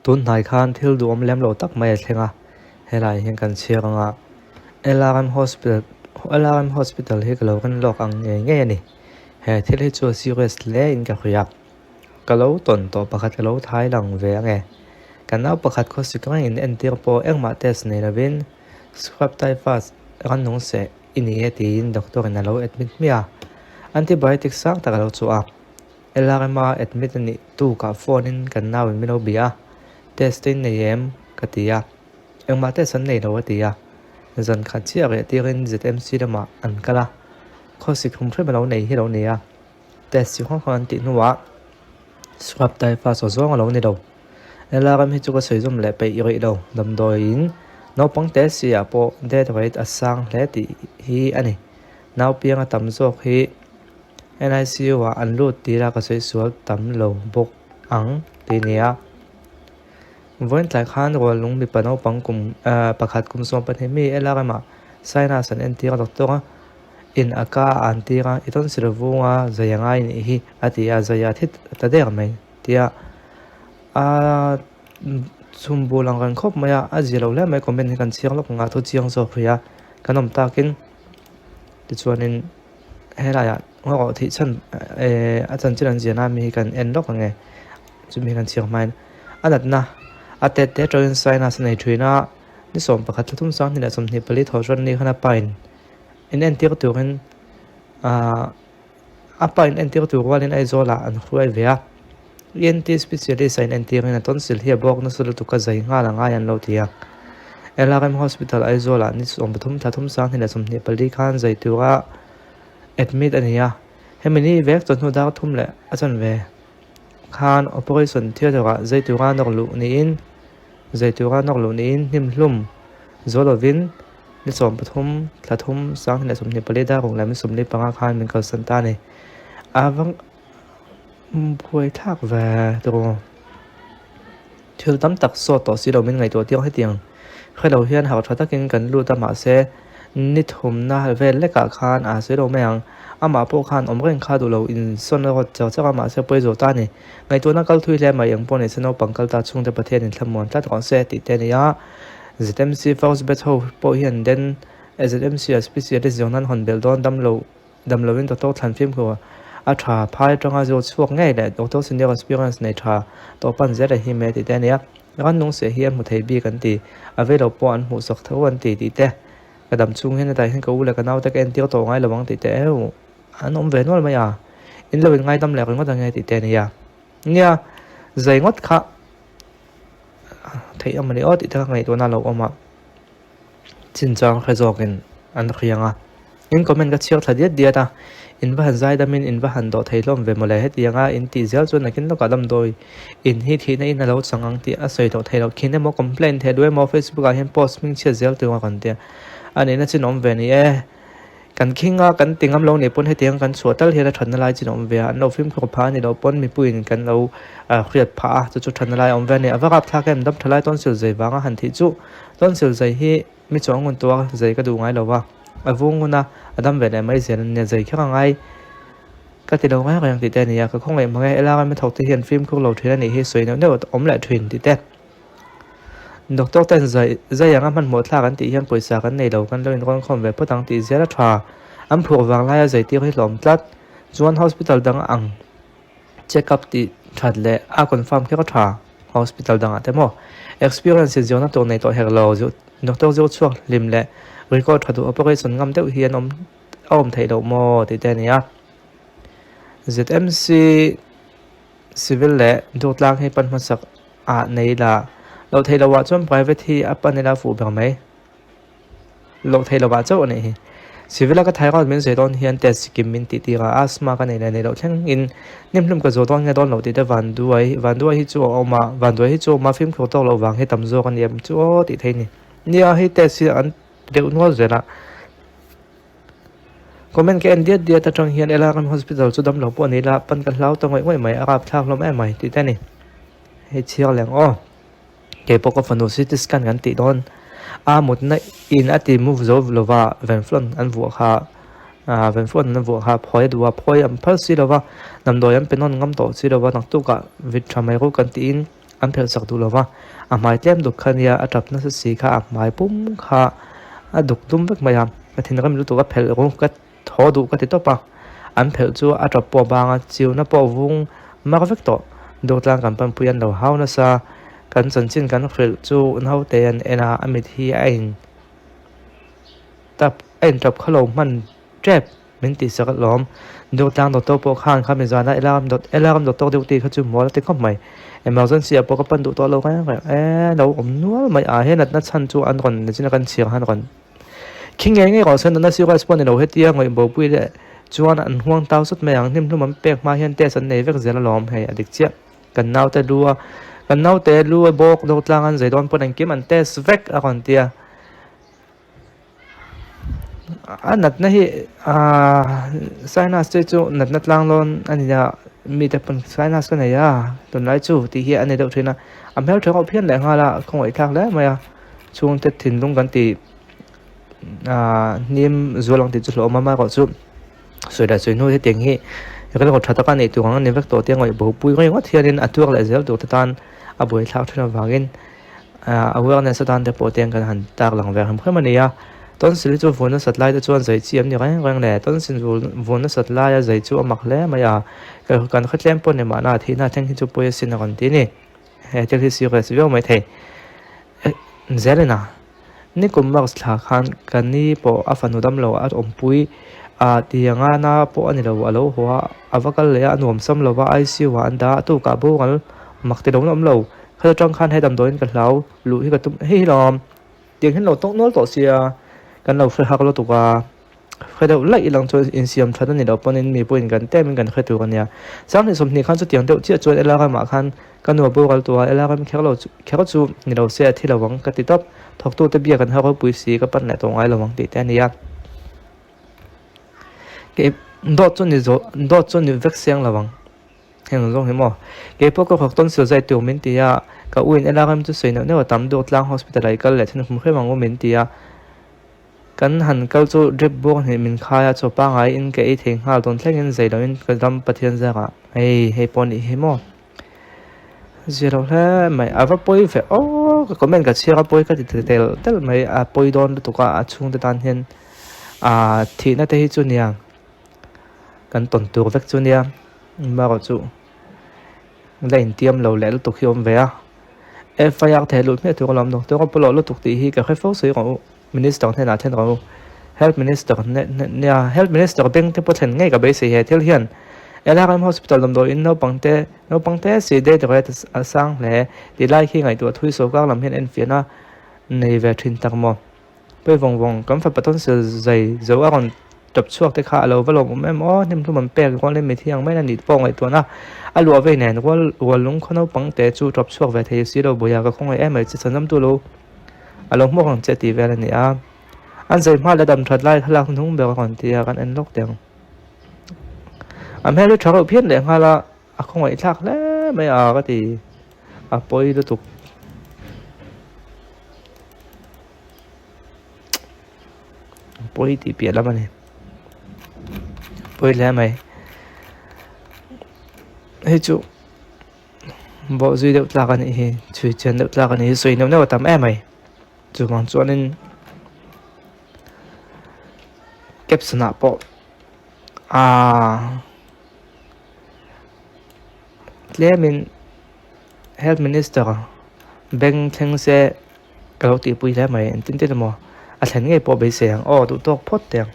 tun nai khan thil du om lem lo tak mai thlenga helai hian kan chianga LRM hospital hi kalo kan lok ang nge ni he thil hi chu serious le in ka khria kalo ton to pakhat kalo thai lang ve nge kan nau pakhat kho sikang in entir po engma test nei ravin scrap typhus ran nong se ini tin doctor in alo admit mia antibiotic sang ta kalo chu a LRM admit ni tu ka phone in kan nau in mino bia testing nei em katia engma test an nei lo atia zan khat chi ave tirin ZMC dama an kala khosik hum thre balo nei hi lo nia test si khong khon ti nuwa swab tai fa so zong lo ni do LRM hi chu ko sei zum le pe i ri do dam do in no pang test si a po date rate asang le ti hi ani naw pianga tam zok hi NICU wa an lut ti ra ka sei sual tam lo bok ang ti nia voin tlai khan rol lung mi pano pangkum pakhat kum som pan hemi LRM saina san entir doctor in aka antira iton sirvunga zayanga in hi atia zaya thit tader mai tia a chumbulang kan khop maya azilo le mai comment kan chiang lok nga thu chiang zo khria kanom takin ti chuanin hela ya ngo thi chan achan chiran jena mi kan en lok nge chumi kan chiang main anat na atet te join sign as nei thina ni som pakhat thum sang ni la som ni pali thosan ni khana pain in entir turin pain entir tu walin ai zola an khuai vea ENT specialist in entir in tonsil hi bok na sul tu ka zai nga la nga yan lo tia LRM hospital ai zola ni som thum thum sang ni la som ni pali khan zai tuwa admit ania hemini vek ton hu da thum le achan ve khan operation theater zai tuwa nok lu ni in nim hlum zolovin ni som pathum thlathum sang ni som ni palida rong lam som ni panga khan min kal santa ni awang phuai thak ve to thil tam tak so to si lo min ngai to tiang he tiang khelo hian ha tha takin kan lu ta ma se ni thum na vel le ka khan a se ro meang ama po khan omreng kha du lo in son ro chaw chaw ma se poi zo ta ni ngai to na kal thui le mai ang pon se no pangkal ta chung te pathian in thlamon ta kon se ti te ni ya ZMC first bet ho po hian den ZMC specialist jonan hon bel don dam lo in to than phim ko a tha phai tanga zo chuak ngai le doctor senior experience nei tha to pan zera hi me ti te ni ya ran nong se hi mu thei bi kan ti avelo po an mu sak thawan ti te kadam chung hen ta hen ko ule ka naw ta ken ti to ngai lawang ti te anom ve nol ma ya in lo ngai dam le ngot ngai ti te ni ya nia zai ngot kha thei amani ot ita ngai to na lo oma chin chang khajokin an khianga in comment ka chiak thadiat dia ta in ba han zai da min in ba han do theilom ve mole het yanga in ti zel chon nakin lo kadam doi in hi thi na in lo changang ti a soi do thailo khine mo complain the doi mo Facebook a hen post ming che zel tu kan te ani na chinom ve ni kan khinga kan tingam lo ne pon he tiang kan suatal hera than lai chinom ve an lo film ko pha ni lo pon mi puin kan lo khriat pha chu than lai om ve ne awak tha kem dam thalai ton sil zai wanga han thi chu ton sil zai hi mi chong ngun to zai ka du ngai lo wa avunguna adam ve ne mai zen ne zai kha ngai ka ti lo ngai yang ti te ni ya ka khong ai mangai ela me thok ti hian film ko lo thina ni hi soi no om la thwin ti te doctor ten zai yang man mo thla kan ti hian poisa kan nei lo kan lo in kon khom ve potang ti zera tha am phur wang lai zai ti hi lom tlat chuan hospital dang ang check up ti that le a confirm ke ka tha hospital dang ate mo experience zona to nei to her lo zo doctor zo chuak lim le record thadu operation ngam deuh hian om thei lo mo ti te nia ZMC civil le dotlang hi pan masak a nei la lo thei lo wa chom private hi apan la fu bang mai lo thei lo wa chaw nei hi civil ka thai ra min se don hian test kim min ti ti ra asma ka nei lo thang in nim hlum ka zo don nge don lo ti te van duai hi chu oma van duai hi chu ma film kho to lo wang he tam zo kan yem chu ti thei ni nia hi test an deu no zera comment ke en dia ta tang hian LRM hospital chu dam lo po ni la pan ka hlau to ngoi mai arap thak lom mai ti te ni he chial leng ke poko fanu CT scan kan ti don a mut na in ati move zo lova venflon an vu kha venflon an vu kha phoi duwa phoi am phal si lova nam do yam penon ngam to si lova nak tu ka vit thamai ro kan ti in an phel sak du lova a mai tlem duk khania a tap na si kha a mai pum kha a duk dum vek maya ka thin ram lu tu ka phel ro ka tho du ka ti to pa an phel chu a tap po banga chiu na po vung ma vek to do tlang kan pan puyan lo hauna sa kan chan chin kan khel chu nau te an ena amit hi a in tap en tap khalo man trap min ti sak lom do tlang do to po khan kha me zana elam dot to de ti kha chu mol te khop mai emergency a po ka pan du to lo ka lo om nual mai a he nat na chan chu an ron ne chin kan chiang han ron king nge ko sen na si respond no hetia ngoi bo pui le chuan an huang tau sut me ang nim hlum pek ma hian te san nei vek zel lom he adik chia kan nau te lua kan nau te lu bok do tlang an zai don pon an kim an te svek a kon tia anat na hi sinus chu nat nat lang lon ania mi te pon sinus ka nei ya ton lai chu ti hi ane do thina am hel thong phian le nga la khoi thak le maya chung te thin lung kan ti nim zulang ti chu lo mama ko chu soi da soi no te teng hi cái đó thật cái này tụi con nên vắt tổ tiên gọi bố bùi cái ngót thiên nên tuộc lại dễ tụi tan buổi thao cho nó vàng awareness sẽ tan để bộ tiên cái hành tạc lòng về không phải mà này tôn sử cho vốn nó sạch lại cho chuan giấy chiếm như cái này tôn sử vốn nó sạch lại giấy cho mặc lẽ mà cái cần khất lem pon này mà na thì na thanh cho bùi xin là còn tí nè cho khi siêu cái siêu mấy thầy dễ lên à nếu cũng mặc là khăn cái này bộ afan udam lo at bùi tianga na po ani lo alo hoa avakal le anuam sam lo wa ICU wa anda tu ka bu ngal makti dong nom lo kha tang khan hai dam doin ka lau lu hi ka tum hi lom tiang hin lo tong nol to sia kan lo fre hak lo tu ka kha do lai lang cho in siam thada ni lo ponin mi poin kan te min kan kha tu kan ya sang ni som ni khan chu tiang deuh chia choi ela ka ma khan kan no bu gal tu ela kam khelo chu ni lo se thi lo wang ka ti top thok tu te bia kan ha ko pui si ka pan na tong ai lo wang ti te ni ya cái đốt cho nhiều vết xương là bằng hình dung thế mà cái bốc học tôn sử dạy tiểu mình thì cả uin em làm cho sấy nếu tắm đốt lang hospital lại cái lại thì không phải bằng mình thì cái hành câu cho drip bong thì mình khai cho ba ngày in cái thiền hà tôn thách in dạy đó in cái đâm bát thiên ra cả hay poni thế mà giờ đâu thế mày vấp bôi phải cái comment cái chia cái bôi cái detail tức là mày bôi đòn tụ cả chung để tan hiền thì nó thấy chút nhàng kan ton tur vek chu nia ma ro chu lein tiam lo le tu khiom ve FIR the lu me tu lam no tu ko polo lu tu ti hi ka khefo sei ro minister the na then ro health minister ne health minister beng te pothen ngai ka be se he thel hian LRM hospital lam do in no pangte si de de asang le ti lai khi ngai tu thui so ka lam hian en fiana nei ve thin tak mo pe vong kam fa paton se zai zo a kon tập chuộc tới khá lâu và lòng em nem thu mình bè con lên mấy thiang mấy là nịt bong ấy tuần à lúa về nè nó lúng con nó bằng té chu tập chuộc về thì xí đâu bây giờ không ai em ấy chỉ cần năm tu lâu lúng mua còn chết thì về là nè anh dạy mà là đầm thật lại là không đúng bè còn thì anh em lóc tiền hay lúc cháu biết để hay là không ai thắc đấy mấy cái thì bôi nó tục bôi thì biết lắm anh bôi lẽ mày hết chú bộ duy được là cái này chui chân được là cái này suy nếu tắm em mày chú mong cho nên kẹp snap bộ lẽ mình health minister beng theng se kalau ti pui lẽ mày tin tin mà thành nghe bộ bị sẹn tụ tụ phốt tiền